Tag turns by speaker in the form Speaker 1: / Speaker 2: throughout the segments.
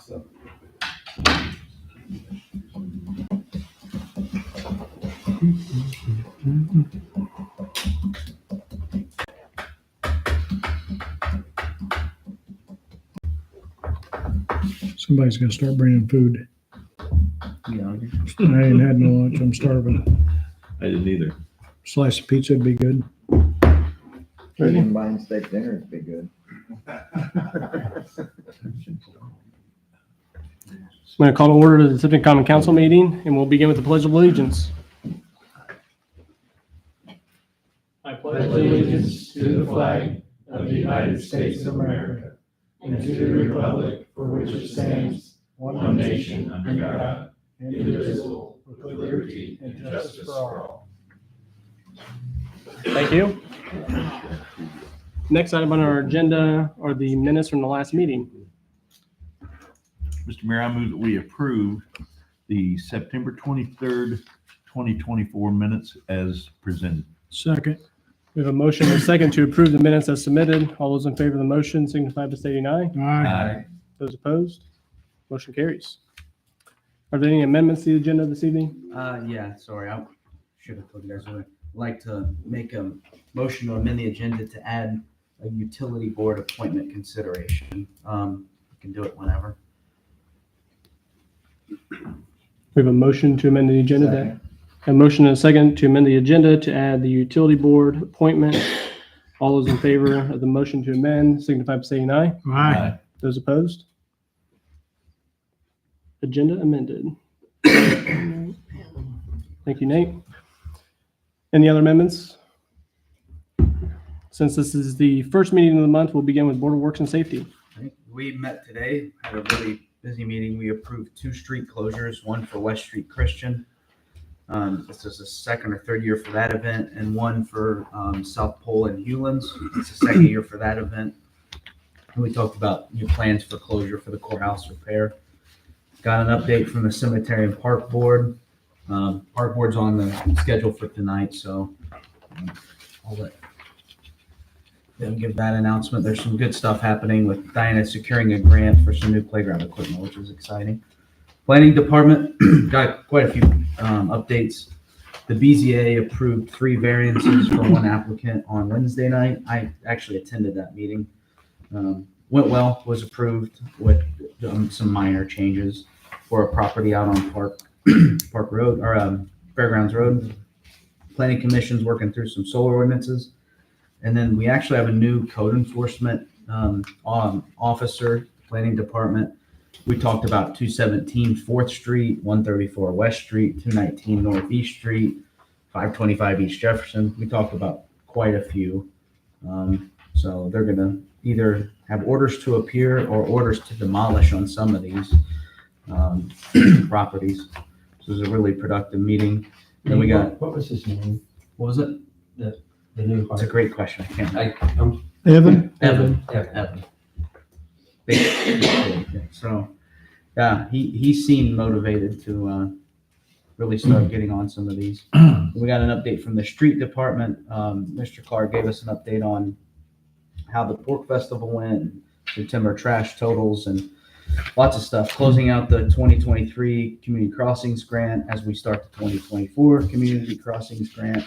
Speaker 1: So.
Speaker 2: Somebody's gonna start bringing food.
Speaker 3: Yeah.
Speaker 2: I ain't had no lunch. I'm starving.
Speaker 4: I didn't either.
Speaker 2: Slice of pizza would be good.
Speaker 3: Ready? Buying steak dinner would be good.
Speaker 5: I'm going to call to order the Tifton Common Council meeting, and we'll begin with the Pledge of Allegiance. I
Speaker 1: Pledge allegiance to the flag of the United States of America and to the republic for which it stands, one nation under God, indivisible, with liberty and justice for all.
Speaker 5: Thank you. Next item on our agenda are the minutes from the last meeting.
Speaker 4: Mr. Mayor, I move that we approve the September 23rd, 2024 minutes as presented.
Speaker 2: Second.
Speaker 5: We have a motion and a second to approve the minutes as submitted. All those in favor of the motion signify by stating aye.
Speaker 2: Aye.
Speaker 5: Those opposed, motion carries. Are there any amendments to the agenda this evening?
Speaker 6: Yeah, sorry, I should have told you guys. I'd like to make a motion to amend the agenda to add a utility board appointment consideration. We can do it whenever.
Speaker 5: We have a motion to amend the agenda.
Speaker 3: Second.
Speaker 5: A motion and a second to amend the agenda to add the utility board appointment. All those in favor of the motion to amend signify by saying aye.
Speaker 2: Aye.
Speaker 5: Those opposed? Agenda amended. Thank you, Nate. Any other amendments? Since this is the first meeting of the month, we'll begin with Board of Works and Safety.
Speaker 6: We met today, had a really busy meeting. We approved 2 street closures, one for West Street Christian. This is the second or third year for that event, and one for South Pole and Hewlands. It's the second year for that event. And we talked about new plans for closure for the courthouse repair. Got an update from the Cemetery and Park Board. Park Board's on the schedule for tonight, so I'll let them give that announcement. There's some good stuff happening with Diana securing a grant for some new playground equipment, which is exciting. Planning Department got quite a few updates. The BZA approved 3 variances for 1 applicant on Wednesday night. I actually attended that meeting. Went well, was approved with some minor changes for a property out on Park Road or Fairgrounds Road. Planning Commission's working through some solar ordinances. And then we actually have a new code enforcement officer, Planning Department. We talked about 217 4th Street, 134 West Street, 219 Northeast Street, 525 East Jefferson. We talked about quite a few. So they're going to either have orders to appear or orders to demolish on some of these properties. So it was a really productive meeting. Then we got,
Speaker 1: What was his name?
Speaker 6: what was it?
Speaker 1: The new.
Speaker 6: That's a great question. I can't remember.
Speaker 2: Evan?
Speaker 6: Evan. So, yeah, he seemed motivated to really start getting on some of these. We got an update from the street department. Mr. Clark gave us an update on how the pork festival went, September trash totals, and lots of stuff. Closing out the 2023 Community Crossings Grant as we start the 2024 Community Crossings Grant.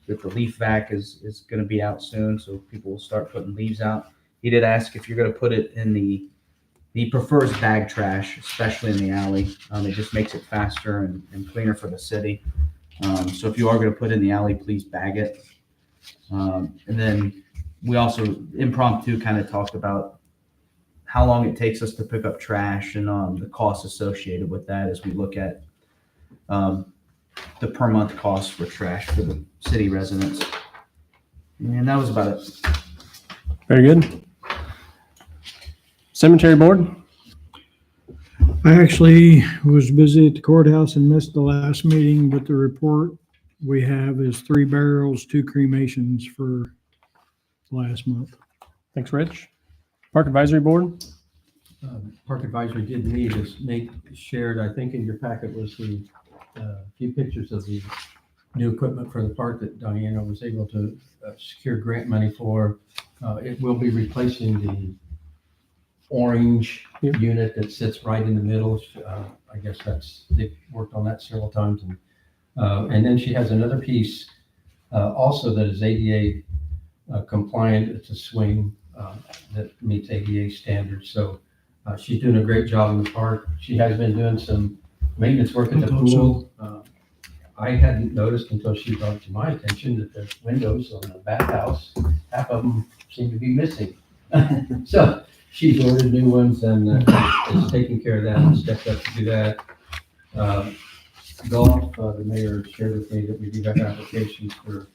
Speaker 6: That the leaf vac is going to be out soon, so people will start putting leaves out. He did ask if you're going to put it in he prefers bag trash, especially in the alley. It just makes it faster and cleaner for the city. So if you are going to put it in the alley, please bag it. And then we also impromptu kind of talked about how long it takes us to pick up trash and the costs associated with that as we look at the per month cost for trash for the city residents. And that was about it.
Speaker 5: Very good. Cemetery Board?
Speaker 2: I actually was busy at the courthouse and missed the last meeting, but the report we have is 3 burials, 2 cremations for last month.
Speaker 5: Thanks, Rich. Park Advisory Board?
Speaker 1: Park Advisory did meet, as Nate shared, I think in your packet was the few pictures of the new equipment for the park that Diana was able to secure grant money for. It will be replacing the
Speaker 7: orange
Speaker 5: Yep.
Speaker 7: unit that sits right in the middle. I guess they've worked on that several times. And then she has another piece also that is ADA compliant. It's a swing that meets ADA standards. So she's doing a great job in the park. She has been doing some maintenance work at the
Speaker 2: I thought so.
Speaker 7: pool. I hadn't noticed until she brought it to my attention that the windows on the bathhouse, half of them seem to be missing. So she's ordered new ones and is taking care of that and stepped up to do that. Golf, the mayor shared with me that we do have applications for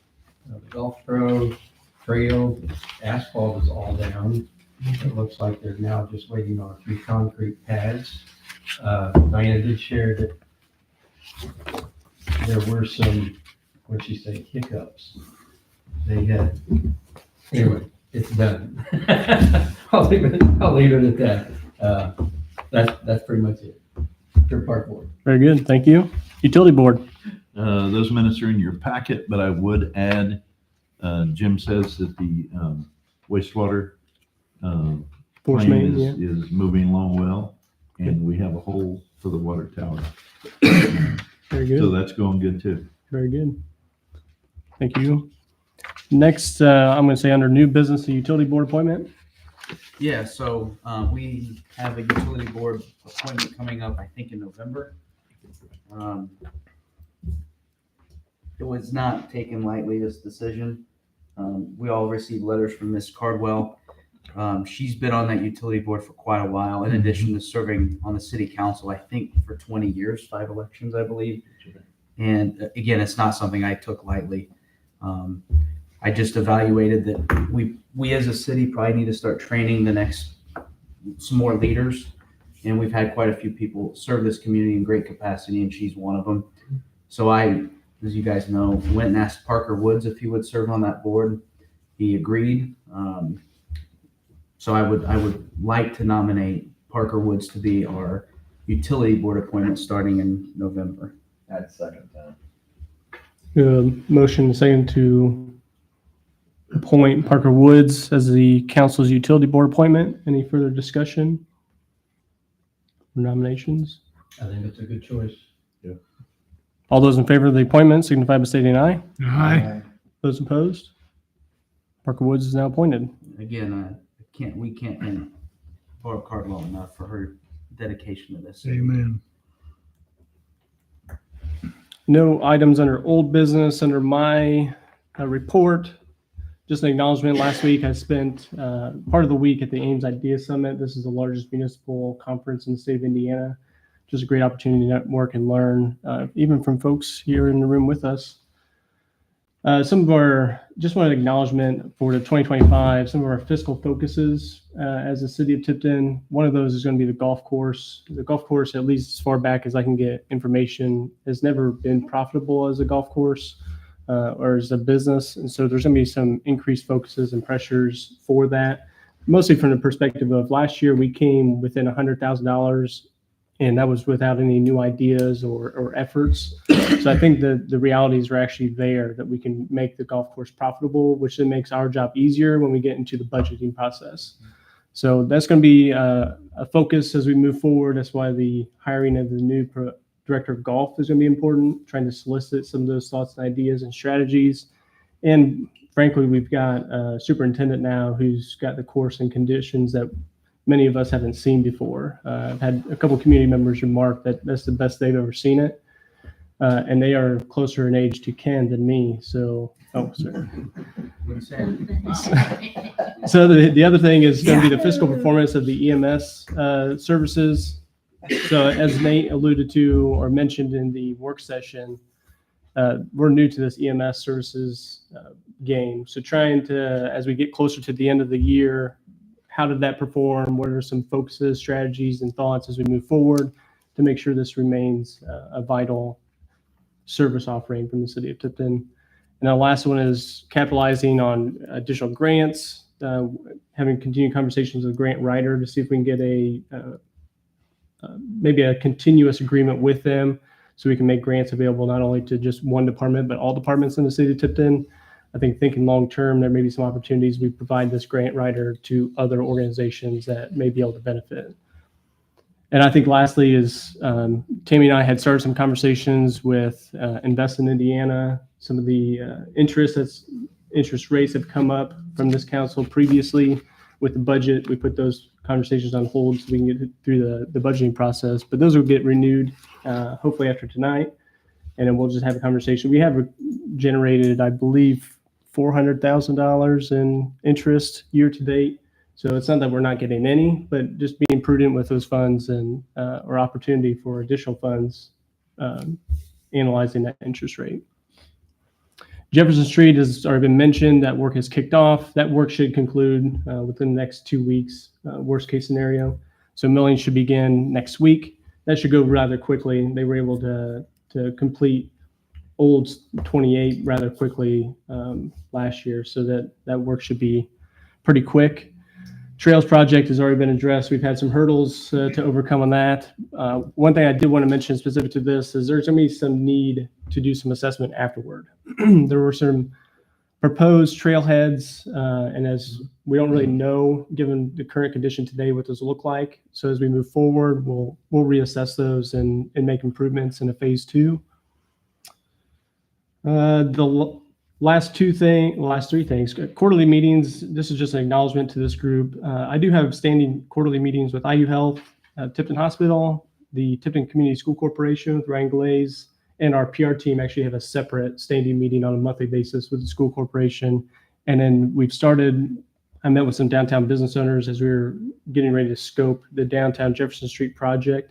Speaker 7: the golf pro, trail, asphalt is all down. It looks like they're now just waiting on a few concrete pads. Diana did share that there were some, what'd she say, hiccups. They had, anyway, it's done. I'll leave it at that. That's pretty much it. Third Park Board.
Speaker 5: Very good. Thank you. Utility Board.
Speaker 4: Those minutes are in your packet, but I would add, Jim says that the wastewater
Speaker 5: Force
Speaker 4: plan
Speaker 5: main, yeah.
Speaker 4: is moving along well, and we have a hole for the water tower.
Speaker 5: Very
Speaker 4: So
Speaker 5: good.
Speaker 4: that's going good too.
Speaker 5: Very good. Thank you. Next, I'm going to say under new business, the Utility Board appointment.
Speaker 6: Yeah, so we have a utility board appointment coming up, I think in November. It was not taken lightly, this decision. We all received letters from Ms. Cardwell. She's been on that utility board for quite a while, in addition to serving on the city council, I think for 20 years, 5 elections, I believe. And again, it's not something I took lightly. I just evaluated that we as a city probably need to start training some more leaders. And we've had quite a few people serve this community in great capacity, and she's one of them. So I, as you guys know, went and asked Parker Woods if he would serve on that board. He agreed. So I would like to nominate Parker Woods to be our utility board appointment starting in November.
Speaker 3: I'd second that.
Speaker 5: Motion second to appoint Parker Woods as the council's utility board appointment. Any further discussion? Nominations?
Speaker 7: I think it's a good choice.
Speaker 5: All those in favor of the appointment signify by stating aye.
Speaker 2: Aye.
Speaker 5: Those opposed? Parker Woods is now appointed.
Speaker 6: Again, we can't thank Barb Cardwell enough for her dedication to this.
Speaker 2: Amen.
Speaker 5: No items under old business under my report. Just an acknowledgement. Last week I spent part of the week at the Ames Idea Summit. This is the largest municipal conference in the state of Indiana. Just a great opportunity to network and learn, even from folks here in the room with us. Just wanted acknowledgement for the 2025, some of our fiscal focuses as the city of Tipton. One of those is going to be the golf course. The golf course, at least as far back as I can get information, has never been profitable as a golf course or as a business. And so there's going to be some increased focuses and pressures for that, mostly from the perspective of last year we came within $100,000, and that was without any new ideas or efforts. So I think the realities are actually there that we can make the golf course profitable, which then makes our job easier when we get into the budgeting process. So that's going to be a focus as we move forward. That's why the hiring of the new director of golf is going to be important, trying to solicit some of those thoughts and ideas and strategies. And frankly, we've got a superintendent now who's got the course and conditions that many of us haven't seen before. I've had a couple community members remark that that's the best they've ever seen it. And they are closer in age to Ken than me. So, sorry. So the other thing is going to be the fiscal performance of the EMS services. So as Nate alluded to or mentioned in the work session, we're new to this EMS services game. So trying to, as we get closer to the end of the year, how did that perform? What are some focuses, strategies, and thoughts as we move forward to make sure this remains a vital service offering from the city of Tipton? And the last one is capitalizing on additional grants, having continued conversations with the grant writer to see if we can get maybe a continuous agreement with them so we can make grants available not only to just one department, but all departments in the city of Tipton. I think thinking long-term, there may be some opportunities. We provide this grant writer to other organizations that may be able to benefit. And I think lastly is Tammy and I had started some conversations with Invest in Indiana. Some of the interest rates have come up from this council previously. With the budget, we put those conversations on hold so we can get through the budgeting process. But those will get renewed hopefully after tonight, and then we'll just have a conversation. We have generated, I believe, $400,000 in interest year to date. So it's not that we're not getting any, but just being prudent with those funds and or opportunity for additional funds, analyzing that interest rate. Jefferson Street has already been mentioned. That work has kicked off. That work should conclude within the next 2 weeks, worst case scenario. So milling should begin next week. That should go rather quickly. They were able to complete Old 28 rather quickly last year, so that work should be pretty quick. Trails project has already been addressed. We've had some hurdles to overcome on that. One thing I did want to mention specific to this is there's going to be some need to do some assessment afterward. There were some proposed trailheads, and as we don't really know, given the current condition today, what those look like. So as we move forward, we'll reassess those and make improvements in a phase 2. The last three things, quarterly meetings. This is just an acknowledgement to this group. I do have standing quarterly meetings with IU Health, Tipton Hospital, the Tipton Community School Corporation with Ryan Glaze, and our PR team actually have a separate standing meeting on a monthly basis with the school corporation. And then I met with some downtown business owners as we were getting ready to scope the downtown Jefferson Street project.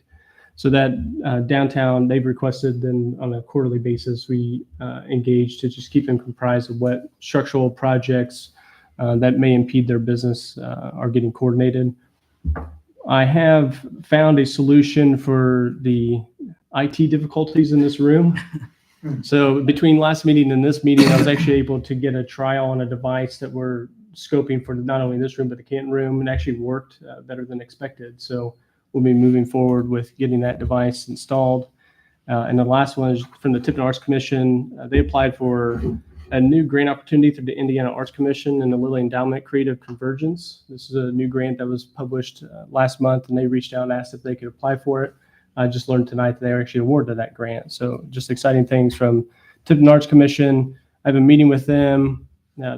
Speaker 5: So that downtown, they've requested then on a quarterly basis, we engage to just keep them comprised of what structural projects that may impede their business are getting coordinated. I have found a solution for the IT difficulties in this room. So between last meeting and this meeting, I was actually able to get a trial on a device that we're scoping for not only this room, but the Canton room, and actually worked better than expected. So we'll be moving forward with getting that device installed. And the last one is from the Tipton Arts Commission. They applied for a new grant opportunity through the Indiana Arts Commission and the Lilly Endowment Creative Convergence. This is a new grant that was published last month, and they reached out and asked if they could apply for it. I just learned tonight that they were actually awarded that grant. So just exciting things from Tipton Arts Commission. I have a meeting with them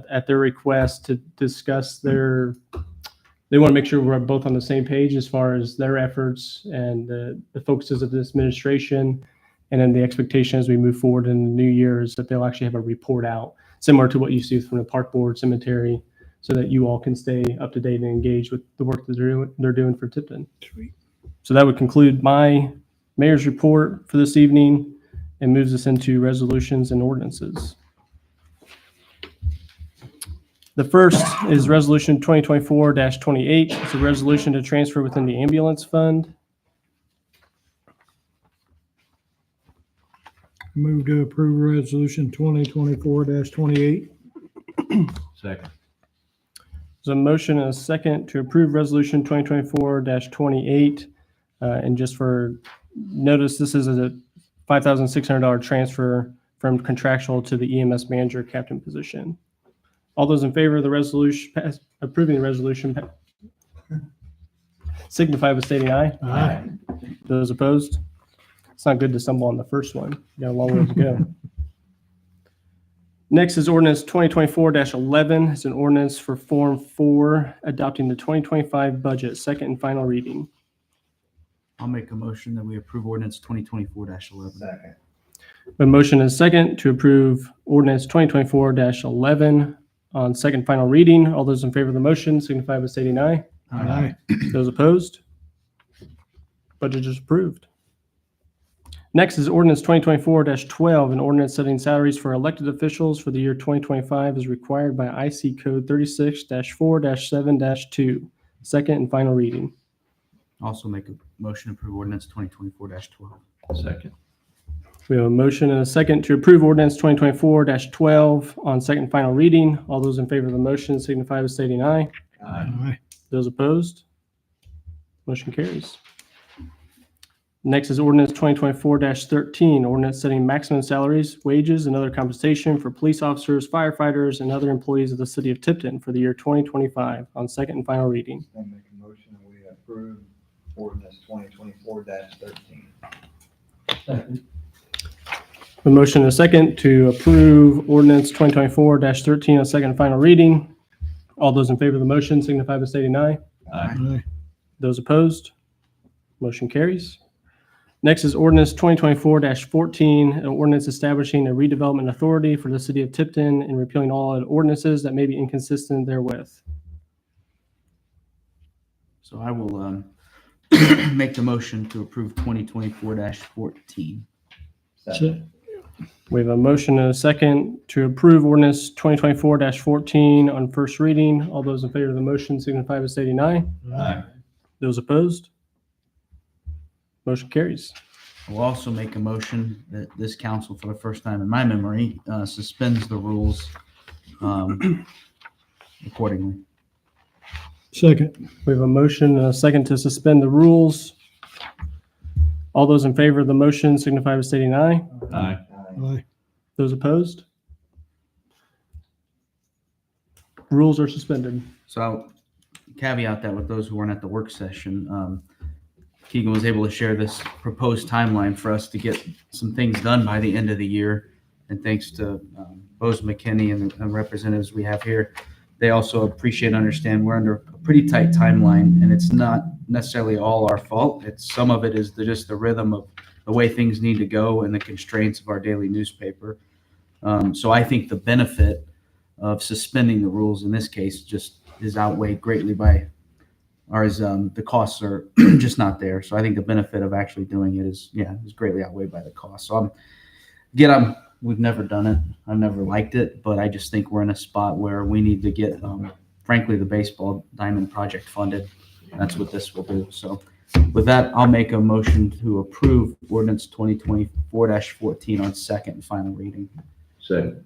Speaker 5: at their request to discuss they want to make sure we're both on the same page as far as their efforts and the focuses of this administration. And then the expectation as we move forward in the new year is that they'll actually have a report out similar to what you see from the park board, cemetery, so that you all can stay up to date and engage with the work that they're doing for Tipton. Sweet. So that would conclude my mayor's report for this evening and moves us into resolutions and ordinances. The first is Resolution 2024-28. It's a resolution to transfer within the ambulance fund.
Speaker 2: Move to approve resolution 2024-28.
Speaker 4: Second.
Speaker 5: There's a motion and a second to approve Resolution 2024-28. And just for notice, this is a $5,600 transfer from contractual to the EMS manager captain position. All those in favor of the resolution, approving the resolution, signify by stating aye.
Speaker 2: Aye.
Speaker 5: Those opposed? It's not good to stumble on the first one. You got a long way to go. Next is ordinance 2024-11. It's an ordinance for Form 4, adopting the 2025 budget, second and final reading.
Speaker 6: I'll make a motion that we approve ordinance 2024-11.
Speaker 3: Second.
Speaker 5: A motion and a second to approve ordinance 2024-11 on second and final reading. All those in favor of the motion signify by stating aye.
Speaker 2: Aye.
Speaker 5: Those opposed? Budget is approved. Next is ordinance 2024-12, an ordinance setting salaries for elected officials for the year 2025 as required by IC Code 36-4-7-2, second and final reading.
Speaker 6: Also make a motion to approve ordinance 2024-12.
Speaker 4: Second.
Speaker 5: We have a motion and a second to approve ordinance 2024-12 on second and final reading. All those in favor of the motion signify by stating aye.
Speaker 2: Aye.
Speaker 5: Those opposed? Motion carries. Next is ordinance 2024-13, ordinance setting maximum salaries, wages, and other compensation for police officers, firefighters, and other employees of the city of Tipton for the year 2025 on second and final reading.
Speaker 3: I make a motion that we approve ordinance 2024-13.
Speaker 7: Second.
Speaker 5: A motion and a second to approve ordinance 2024-13 on second and final reading. All those in favor of the motion signify by stating aye.
Speaker 4: Aye.
Speaker 5: Those opposed? Motion carries. Next is ordinance 2024-14, an ordinance establishing a redevelopment authority for the city of Tipton and repealing all ordinances that may be inconsistent therewith.
Speaker 6: So I will make the motion to approve 2024-14.
Speaker 3: Second.
Speaker 5: We have a motion and a second to approve ordinance 2024-14 on first reading. All those in favor of the motion signify by stating aye.
Speaker 4: Aye.
Speaker 5: Those opposed? Motion carries.
Speaker 6: I will also make a motion that this council, for the first time in my memory, suspends the rules accordingly.
Speaker 2: Second.
Speaker 5: We have a motion and a second to suspend the rules. All those in favor of the motion signify by stating aye.
Speaker 4: Aye.
Speaker 2: Aye.
Speaker 5: Those opposed? Rules are suspended.
Speaker 6: So I'll caveat that with those who weren't at the work session. Keegan was able to share this proposed timeline for us to get some things done by the end of the year. And thanks to Bose McKinney and the representatives we have here, they also appreciate and understand we're under a pretty tight timeline, and it's not necessarily all our fault. Some of it is just the rhythm of the way things need to go and the constraints of our daily newspaper. So I think the benefit of suspending the rules in this case just is outweighed greatly by ours. The costs are just not there. So I think the benefit of actually doing it is greatly outweighed by the cost. So we've never done it. I've never liked it, but I just think we're in a spot where we need to get, frankly, the baseball diamond project funded. That's what this will do. So with that, I'll make a motion to approve ordinance 2024-14 on second and final reading.
Speaker 4: Second.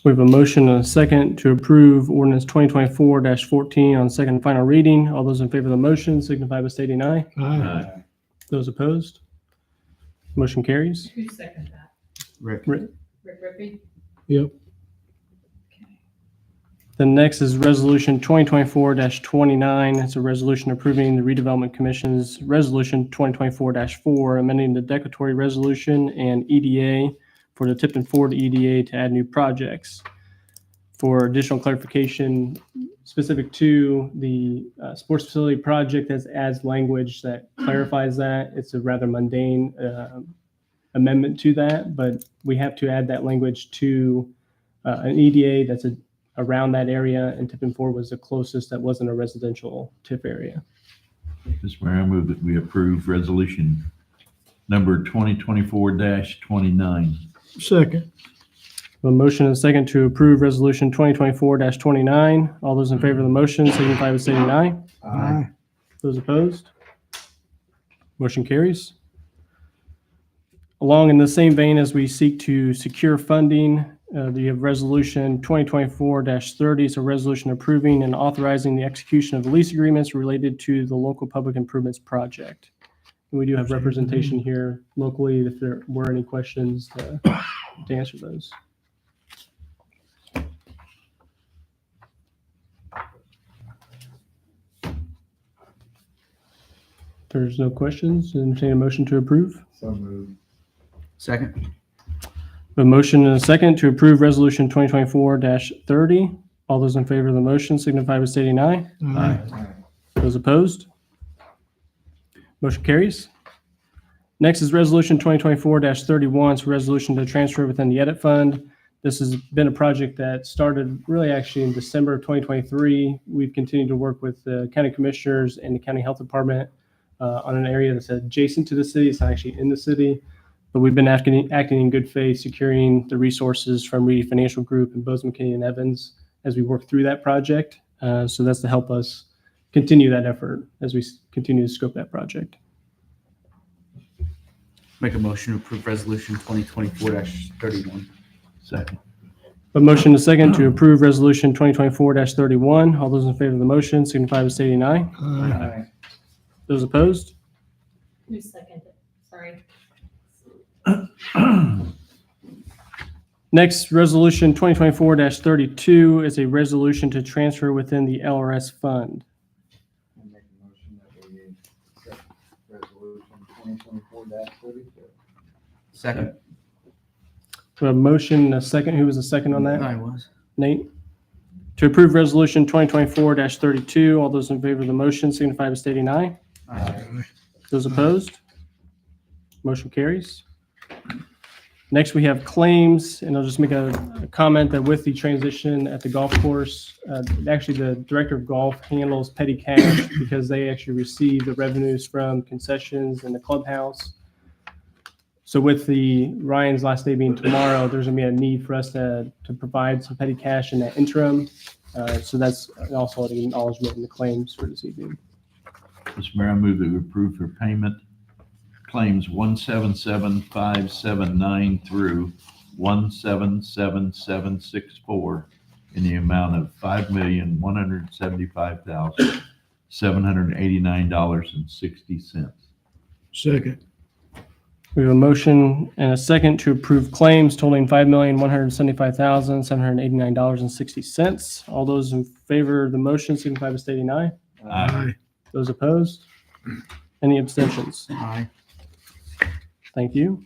Speaker 5: We have a motion and a second to approve ordinance 2024-14 on second and final reading. All those in favor of the motion signify by stating aye.
Speaker 4: Aye.
Speaker 5: Those opposed? Motion carries.
Speaker 1: Who seconded that?
Speaker 6: Rick.
Speaker 5: Rick.
Speaker 1: Rick Rippey?
Speaker 2: Yep.
Speaker 5: The next is resolution 2024-29. It's a resolution approving the redevelopment commission's resolution 2024-4, amending the declaratory resolution and EDA for the Tipton Ford EDA to add new projects. For additional clarification specific to the sports facility project, that adds language that clarifies that. It's a rather mundane amendment to that, but we have to add that language to an EDA that's around that area, and Tipton Ford was the closest that wasn't a residential TIF area.
Speaker 4: Mr. Mayor, I move that we approve resolution number 2024-29.
Speaker 2: Second.
Speaker 5: A motion and a second to approve resolution 2024-29. All those in favor of the motion signify by stating aye.
Speaker 2: Aye.
Speaker 5: Those opposed? Motion carries. Along in the same vein as we seek to secure funding, you have resolution 2024-30. It's a resolution approving and authorizing the execution of the lease agreements related to the local public improvements project. And we do have representation here locally if there were any questions to answer those. If there's no questions, entertain a motion to approve.
Speaker 3: So moved.
Speaker 6: Second.
Speaker 5: A motion and a second to approve resolution 2024-30. All those in favor of the motion signify by stating aye.
Speaker 2: Aye.
Speaker 5: Those opposed? Motion carries. Next is resolution 2024-31. It's a resolution to transfer within the edit fund. This has been a project that started really actually in December of 2023. We've continued to work with the county commissioners and the county health department on an area that's adjacent to the city. It's not actually in the city, but we've been acting in good faith, securing the resources from Reedy Financial Group and Bose McKinney and Evans as we work through that project. So that's to help us continue that effort as we continue to scope that project.
Speaker 6: Make a motion to approve resolution 2024-31.
Speaker 4: Second.
Speaker 5: A motion and a second to approve resolution 2024-31. All those in favor of the motion signify by stating aye.
Speaker 2: Aye.
Speaker 5: Those opposed?
Speaker 1: Who seconded?
Speaker 8: Sorry.
Speaker 5: Next, resolution 2024-32 is a resolution to transfer within the LRS fund.
Speaker 3: I make a motion that we accept resolution 2024-32.
Speaker 6: Second.
Speaker 5: We have a motion, and a second. Who was the second on that?
Speaker 6: I was.
Speaker 5: Nate? To approve resolution 2024-32, all those in favor of the motion signify by stating aye. Those opposed? Motion carries. Next, we have claims, and I'll just make a comment that with the transition at the golf course, actually the director of golf handles petty cash because they actually receive the revenues from concessions in the clubhouse. So with the Ryan's last day being tomorrow, there's gonna be a need for us to provide some petty cash in that interim. So that's also an acknowledgement in the claims for this evening.
Speaker 4: Mr. Mayor, I move that we approve for payment claims 177579 through 177764 in the amount of $5,175,789.60.
Speaker 2: Second.
Speaker 5: We have a motion and a second to approve claims totaling $5,175,789.60. All those in favor of the motion signify by stating aye.
Speaker 4: Aye.
Speaker 5: Those opposed? Any abstentions?
Speaker 6: Aye.
Speaker 5: Thank you.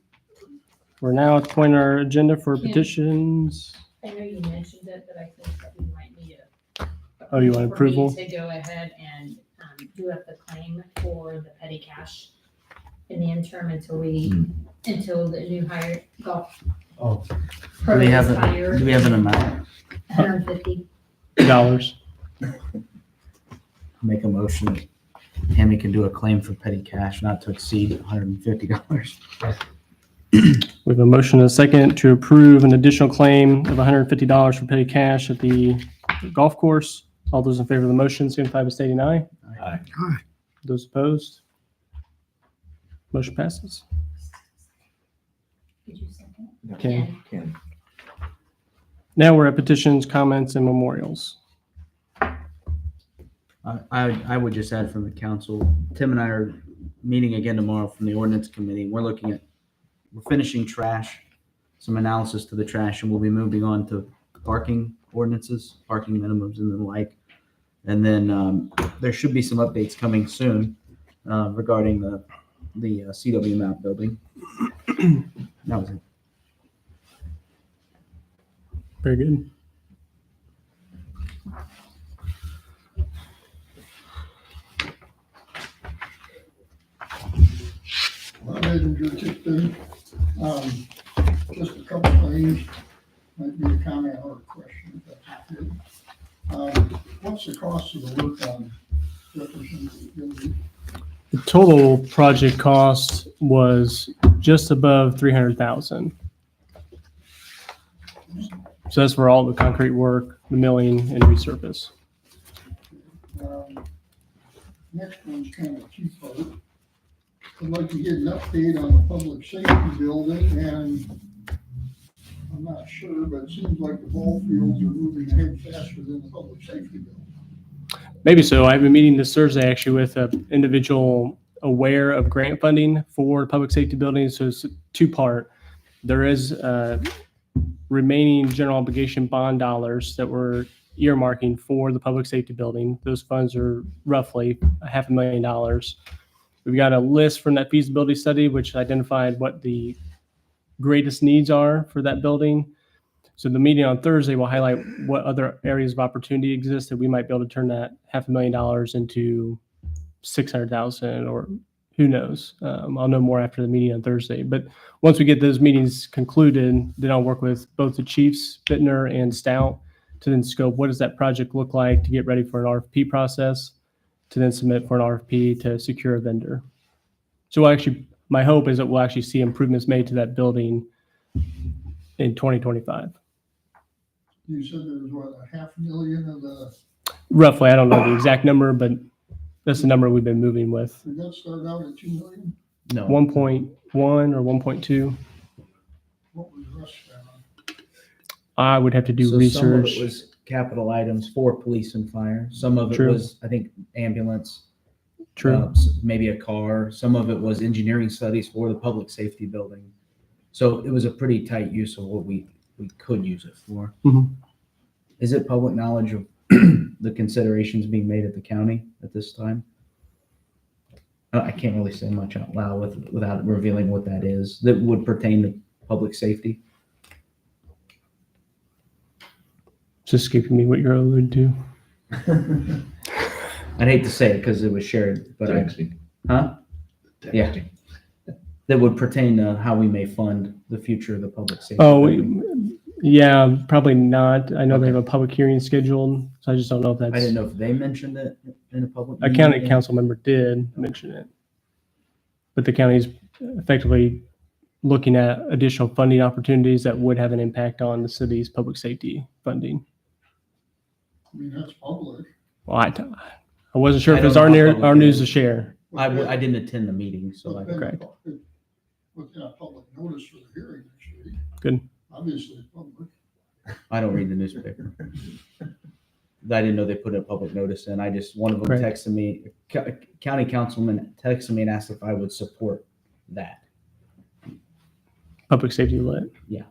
Speaker 5: We're now at the point on our agenda for
Speaker 8: Kim.
Speaker 5: petitions.
Speaker 8: I know you mentioned it, but I think that we might need a.
Speaker 5: Oh, you want
Speaker 8: for me
Speaker 5: approval?
Speaker 8: To go ahead and do up the claim for the petty cash in the interim until until the new hire golf.
Speaker 7: Oh.
Speaker 6: Do we
Speaker 8: pro is
Speaker 6: have
Speaker 8: hired,
Speaker 6: an amount?
Speaker 8: $150.
Speaker 6: Make a motion that Tammy can do a claim for petty cash not to exceed $150.
Speaker 5: We have a motion and a second to approve an additional claim of $150 for petty cash at the golf course. All those in favor of the motion signify by stating aye.
Speaker 4: Aye.
Speaker 5: Those opposed? Motion passes.
Speaker 8: Did you second?
Speaker 5: Okay.
Speaker 3: Ken.
Speaker 5: Now we're at petitions, comments, and memorials.
Speaker 6: I would just add from the council, Tim and I are meeting again tomorrow from the ordinance committee. We're finishing trash, some analysis to the trash, and we'll be moving on to parking ordinances, parking minimums and the like. And then there should be some updates coming soon regarding the CW map building. That was it.
Speaker 5: Very good.
Speaker 9: Well, Messenger Tipton, just a couple things, might be a comment or a question, if that's good. What's the cost of the work on Jefferson building?
Speaker 5: The total project cost was just above $300,000. So that's for all the concrete work, the milling, and resurface.
Speaker 9: Next one's kind of cheaper. I'd like to get an update on the public safety building, and I'm not sure, but it seems like the ball fields are moving ahead faster than the public safety building.
Speaker 5: Maybe so. I have a meeting this Thursday actually with an individual aware of grant funding for public safety buildings. So it's two-part. There is remaining general obligation bond dollars that we're earmarking for the public safety building. Those funds are roughly $500,000. We've got a list from that feasibility study, which identified what the greatest needs are for that building. So the meeting on Thursday will highlight what other areas of opportunity exist that we might be able to turn that $500,000 into 600,000, or who knows. I'll know more after the meeting on Thursday. But once we get those meetings concluded, then I'll work with both the chiefs, Bittner and Stout, to then scope what does that project look like to get ready for an RFP process, to then submit for an RFP to secure a vendor. So actually, my hope is that we'll actually see improvements made to that building in 2025.
Speaker 9: You said there was what, 500,000 of the,
Speaker 5: Roughly, I don't know the exact number, but that's the number we've been moving with.
Speaker 9: did that start out at 2 million?
Speaker 6: No.
Speaker 5: 1.1 or 1.2.
Speaker 9: What was the rest of that?
Speaker 5: I would have to do
Speaker 6: So some of
Speaker 5: research.
Speaker 6: it was capital items for police and fire. Some of it
Speaker 5: True.
Speaker 6: was, I think, ambulance.
Speaker 5: True.
Speaker 6: Maybe a car. Some of it was engineering studies for the public safety building. So it was a pretty tight use of what we could use it for.
Speaker 5: Mhm.
Speaker 6: Is it public knowledge of the considerations being made at the county at this time? I can't really say much out loud without revealing what that is that would pertain to public safety.
Speaker 5: It's escaping me what you're alluding to.
Speaker 6: I'd hate to say it because it was shared, but
Speaker 4: Texting.
Speaker 6: Huh? Yeah.
Speaker 4: Texting.
Speaker 6: That would pertain to how we may fund the future of the public safety.
Speaker 5: Oh,
Speaker 6: building.
Speaker 5: yeah, probably not. I know they have a public hearing scheduled, so I just don't know if
Speaker 6: I
Speaker 5: that's,
Speaker 6: didn't know if they mentioned it in a public.
Speaker 5: a
Speaker 6: meeting
Speaker 5: county
Speaker 6: yet.
Speaker 5: council member did mention it. But the county's effectively looking at additional funding opportunities that would have an impact on the city's public safety funding.
Speaker 9: I mean, that's public.
Speaker 5: Well, I wasn't sure
Speaker 6: I
Speaker 5: if it's
Speaker 6: don't
Speaker 5: our
Speaker 6: know how public
Speaker 5: our
Speaker 6: it
Speaker 5: news
Speaker 6: is.
Speaker 5: to share.
Speaker 6: I didn't attend the meeting, so I,
Speaker 5: Correct.
Speaker 9: Within a public notice for the hearing next week.
Speaker 5: Good.
Speaker 9: Obviously, it's public.
Speaker 6: I don't read the newspaper. I didn't know they put a public notice in. One of them
Speaker 5: Right.
Speaker 6: texted me, county councilman texted me and asked if I would support that.
Speaker 5: Public safety lit.
Speaker 6: Yeah.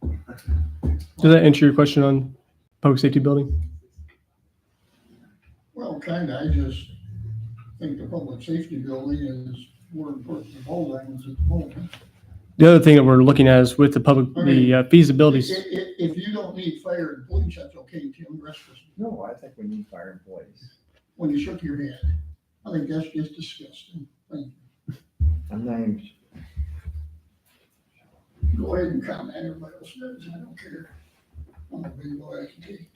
Speaker 5: Does that answer your question on public safety building?
Speaker 9: Well, kinda, I just think the public safety building is more important than all things at the moment.
Speaker 5: The other thing that we're looking at is with the public, the feasibility.
Speaker 9: If you don't need fire and police, that's okay, Tim, rest of us,
Speaker 3: No, I think we need fire employees.
Speaker 9: when you shook your head. I think that's just disgusting. Thank
Speaker 3: I'm named.
Speaker 9: you. Go ahead and comment, everybody else does, I don't care. I'm a big boy, I can take.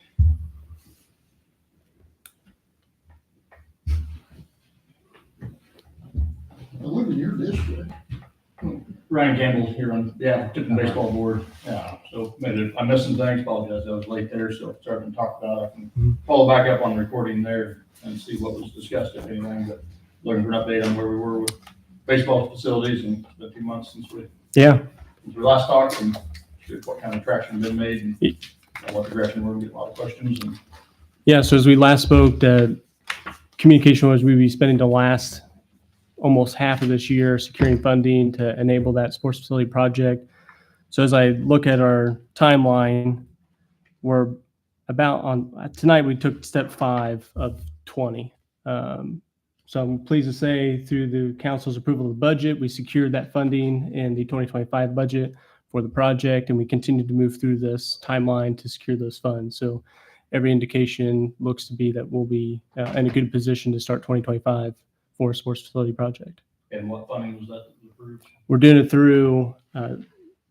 Speaker 9: I live in your district.
Speaker 1: Ryan Campbell here on, Tipton Baseball Board. Yeah, so I missed some things, apologize, I was late there, so sorry to talk about it. I can follow back up on recording there and see what was discussed, if anything, but looking for an update on where we were with baseball facilities, and it's been 2 months since we last talked, and see what kind of traction has been made and what direction we're getting a lot of questions. And
Speaker 5: Yeah, so as we last spoke, the communication was we'd be spending the last almost half of this year securing funding to enable that sports facility project. So as I look at our timeline, we're about on, tonight we took step 5 of 20. So I'm pleased to say through the council's approval of the budget, we secured that funding in the 2025 budget for the project, and we continue to move through this timeline to secure those funds. So every indication looks to be that we'll be in a good position to start 2025 for a sports facility project.
Speaker 1: and what funding was that approved?
Speaker 5: We're doing it through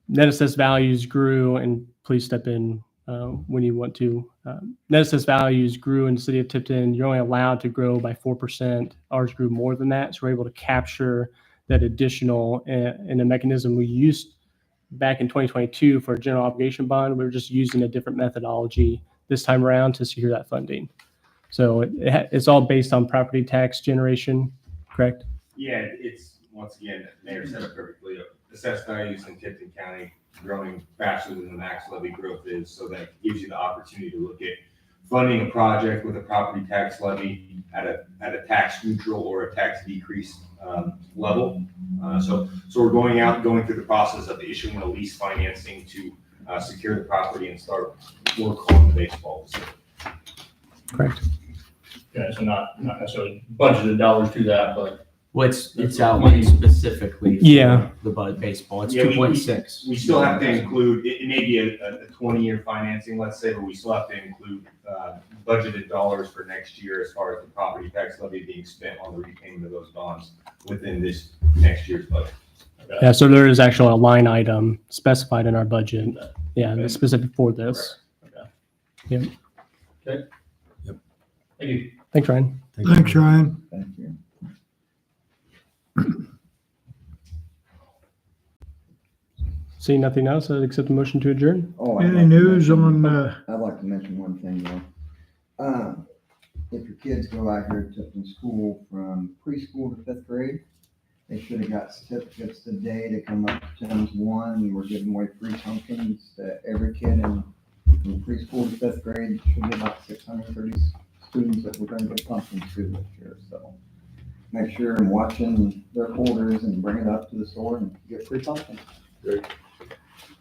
Speaker 5: net assessed values grew, and please step in when you want to. Net assessed values grew in the city of Tipton. You're only allowed to grow by 4%. Ours grew more than that, so we're able to capture that additional in a mechanism we used back in 2022 for a general obligation bond. We were just using a different methodology this time around to secure that funding. So it's all based on property tax generation, correct?
Speaker 10: Yeah, it's, once again, Mayor said it perfectly, assessed values in Tipton County growing faster than the max levy growth is, so that gives you the opportunity to look at funding a project with a property tax levy at a tax neutral or a tax decrease level. So we're going through the process of issuing a lease financing to secure the property and start work on the baseball facility.
Speaker 5: Correct.
Speaker 1: Yeah, so not necessarily budgeted dollars to that, but
Speaker 6: Well, it's outlined specifically for
Speaker 5: Yeah.
Speaker 6: the baseball. It's
Speaker 10: Yeah, we- 2.6. We still have to include, it may be a 20-year financing, let's say, but we still have to include budgeted dollars for next year as far as the property tax levy being spent on the repayment of those bonds within this next year's budget.
Speaker 5: Yeah, so there is actually a line item specified in our budget. Yeah, that's specific for this.
Speaker 1: thank you.
Speaker 5: Thanks, Ryan.
Speaker 2: Thanks, Ryan.
Speaker 3: Thank you.
Speaker 5: Seeing nothing else, I'd accept the motion to adjourn.
Speaker 3: Oh, I'd like
Speaker 2: Any
Speaker 3: to
Speaker 2: news
Speaker 3: mention-
Speaker 2: on,
Speaker 3: I'd like to mention one thing though. If your kids go out here to Tipton School from preschool to 5th grade, they should have got certificates today to come up to Tim's 1. We're giving away free pumpkins to every kid from preschool to 5th grade. Should be about 630 students that we're gonna get pumpkins to this year, so. Make sure and watching their orders and bring it up to the store and get free pumpkins.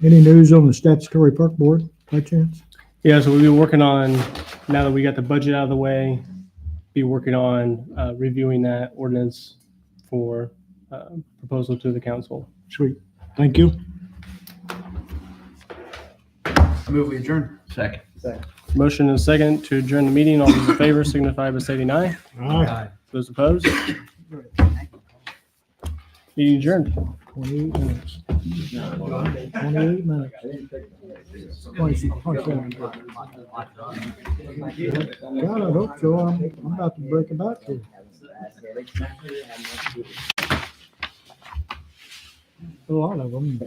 Speaker 2: Any news on the statutory park board by chance?
Speaker 5: Yeah, so we'll be working on, now that we got the budget out of the way, be working on reviewing that ordinance for proposal to the council.
Speaker 2: Sweet. Thank you.
Speaker 6: I move we adjourn.
Speaker 4: Second.
Speaker 5: Motion and a second to adjourn the meeting. All those in favor signify by stating aye.
Speaker 2: Aye.
Speaker 5: Those opposed? Meeting adjourned.
Speaker 2: 28 minutes. 28 minutes. 27. God, I hope so. I'm about to break a back here. A lot of them.